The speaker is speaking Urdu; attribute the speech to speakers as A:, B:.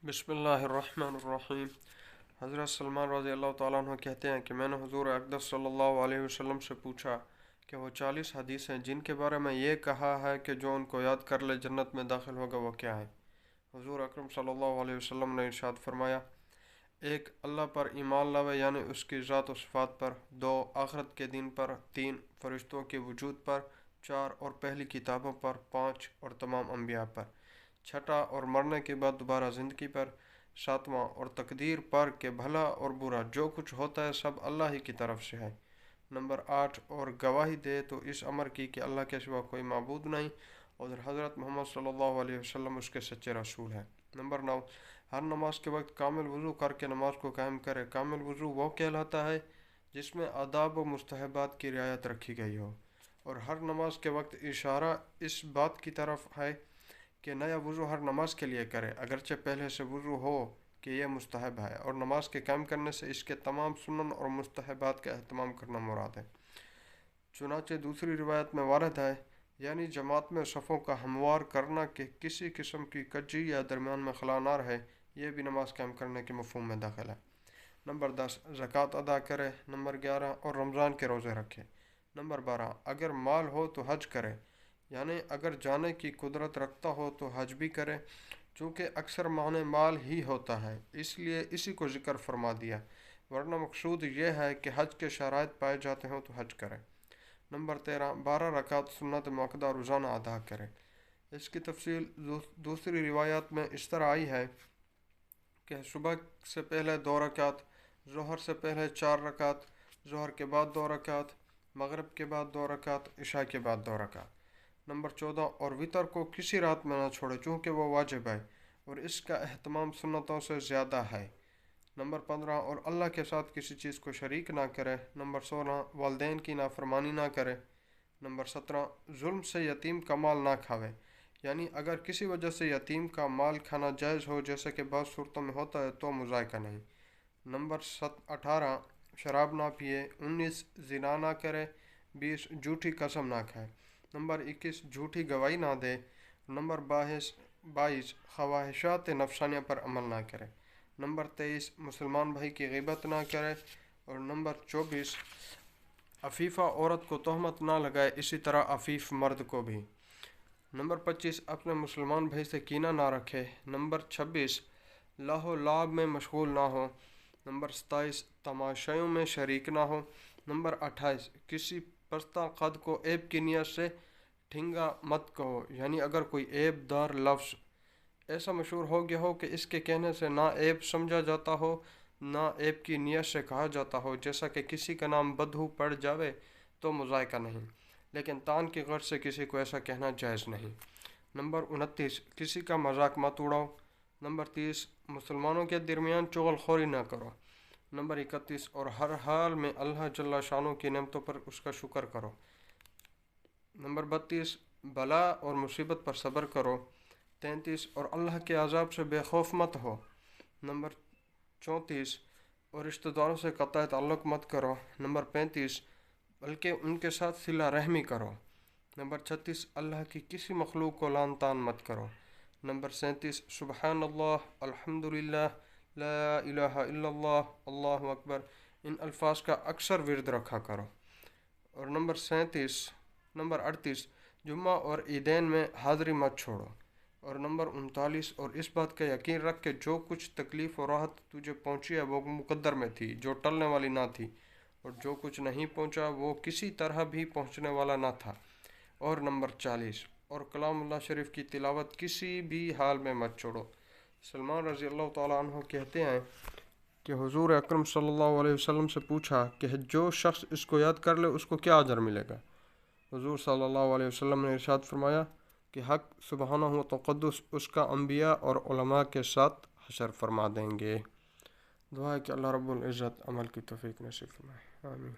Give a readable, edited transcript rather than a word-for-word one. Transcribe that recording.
A: بسم اللہ الرحمن الرحیم۔ حضرت سلمان رضی اللہ تعالیٰ عنہ کہتے ہیں کہ میں نے حضور اقدس صلی اللہ علیہ وسلم سے پوچھا کہ وہ 40 حدیثیں جن کے بارے میں یہ کہا ہے کہ جو ان کو یاد کر لے جنت میں داخل ہوگا وہ کیا ہے؟ حضور اکرم صلی اللہ علیہ وسلم نے ارشاد فرمایا، 1 اللہ پر ایمان لاوے یعنی اس کی ذات و صفات پر، 2 آخرت کے دن پر، 3 فرشتوں کے وجود پر، 4 اور پہلی کتابوں پر، 5 اور تمام انبیاء پر، 6 اور مرنے کے بعد دوبارہ زندگی پر، 7واں اور تقدیر پر کہ بھلا اور برا جو کچھ ہوتا ہے سب اللہ ہی کی طرف سے ہے، نمبر 8 اور گواہی دے تو اس امر کی کہ اللہ کے سوا کوئی معبود نہیں اور حضرت محمد صلی اللہ علیہ وسلم اس کے سچے رسول ہیں، نمبر 9 ہر نماز کے وقت کامل وضو کر کے نماز کو قائم کرے۔ کامل وضو وہ کہلاتا ہے جس میں آداب و مستحبات کی رعایت رکھی گئی ہو، اور ہر نماز کے وقت اشارہ اس بات کی طرف ہے کہ نیا وضو ہر نماز کے لیے کرے، اگرچہ پہلے سے وضو ہو کہ یہ مستحب ہے، اور نماز کے قائم کرنے سے اس کے تمام سنن اور مستحبات کا اہتمام کرنا مراد ہے۔ چنانچہ دوسری روایت میں وارد ہے، یعنی جماعت میں صفوں کا ہموار کرنا کہ کسی قسم کی کجی یا درمیان میں خلا نہ رہے، یہ بھی نماز قائم کرنے کے مفہوم میں داخل ہے۔ نمبر 10 زکوٰۃ ادا کرے۔ نمبر 11 اور رمضان کے روزے رکھے۔ نمبر 12 اگر مال ہو تو حج کرے، یعنی اگر جانے کی قدرت رکھتا ہو تو حج بھی کرے، چونکہ اکثر معنی مال ہی ہوتا ہے اس لیے اسی کو ذکر فرما دیا، ورنہ مقصود یہ ہے کہ حج کے شرائط پائے جاتے ہوں تو حج کرے۔ نمبر 13 12 رکعت سنت مؤکدہ روزانہ ادا کرے۔ اس کی تفصیل دوسری روایات میں اس طرح آئی ہے کہ صبح سے پہلے 2 رکعت، ظہر سے پہلے 4 رکعت، ظہر کے بعد 2 رکعت، مغرب کے بعد 2 رکعت، عشاء کے بعد 2 رکعت۔ نمبر 14 اور وتر کو کسی رات میں نہ چھوڑے چونکہ وہ واجب ہے اور اس کا اہتمام سنتوں سے زیادہ ہے۔ نمبر 15 اور اللہ کے ساتھ کسی چیز کو شریک نہ کرے۔ نمبر 16 والدین کی نافرمانی نہ کرے۔ نمبر 17 ظلم سے یتیم کا مال نہ کھاوے، یعنی اگر کسی وجہ سے یتیم کا مال کھانا جائز ہو جیسے کہ بعض صورتوں میں ہوتا ہے تو مذائقہ نہیں۔ نمبر 18 شراب نہ پیے۔ 19 زنا نہ کرے۔ 20 جھوٹی قسم نہ کھائے۔ نمبر 21 جھوٹی گواہی نہ دے۔ نمبر 22 خواہشات نفسانیہ پر عمل نہ کرے۔ نمبر 23 مسلمان بھائی کی غیبت نہ کرے، اور نمبر 24 عفیفہ عورت کو تہمت نہ لگائے، اسی طرح عفیف مرد کو بھی۔ نمبر 25 اپنے مسلمان بھائی سے کینہ نہ رکھے۔ نمبر 26 لاہ و لعب میں مشغول نہ ہو۔ نمبر 27 تماشائیوں میں شریک نہ ہو۔ نمبر 28 کسی پستہ قد کو عیب کی نیت سے ٹھنگا مت کہو، یعنی اگر کوئی عیب دار لفظ ایسا مشہور ہو گیا ہو کہ اس کے کہنے سے نہ عیب سمجھا جاتا ہو نہ عیب کی نیت سے کہا جاتا ہو، جیسا کہ کسی کا نام بدہو پڑ جاوے تو مذائقہ نہیں، لیکن تان کی غرض سے کسی کو ایسا کہنا جائز نہیں۔ نمبر 29 کسی کا مذاق مت اڑاؤ۔ نمبر 30 مسلمانوں کے درمیان چغل خوری نہ کرو۔ نمبر 31 اور ہر حال میں اللہ جل شانہ کی نعمتوں پر اس کا شکر کرو۔ نمبر 32 بلا اور مصیبت پر صبر کرو۔ 33 اور اللہ کے عذاب سے بے خوف مت ہو۔ نمبر 34 اور رشتہ داروں سے قطع تعلق مت کرو۔ نمبر 35 بلکہ ان کے ساتھ صلہ رحمی کرو۔ نمبر 36 اللہ کی کسی مخلوق کو لعن طعن مت کرو۔ نمبر 37 سبحان اللہ، الحمدللہ، لا الہ الا اللہ، اللہ اکبر، ان الفاظ کا اکثر ورد رکھا کرو۔ اور نمبر 38 جمعہ اور عیدین میں حاضری مت چھوڑو۔ اور نمبر 39 اور اس بات کا یقین رکھ کہ جو کچھ تکلیف و راحت تجھے پہنچی ہے وہ مقدر میں تھی جو ٹلنے والی نہ تھی، اور جو کچھ نہیں پہنچا وہ کسی طرح بھی پہنچنے والا نہ تھا۔ اور نمبر 40 اور کلام اللہ شریف کی تلاوت کسی بھی حال میں مت چھوڑو۔ سلمان رضی اللہ تعالیٰ عنہ کہتے ہیں کہ حضور اکرم صلی اللہ علیہ وسلم سے پوچھا کہ جو شخص اس کو یاد کر لے اس کو کیا اجر ملے گا؟ حضور صلی اللہ علیہ وسلم نے ارشاد فرمایا کہ حق سبحانہ و تقدس اس کا انبیاء اور علماء کے ساتھ حشر فرما دیں گے۔ دعا ہے کہ اللہ رب العزت عمل کی توفیق نصیب فرمائے، آمین۔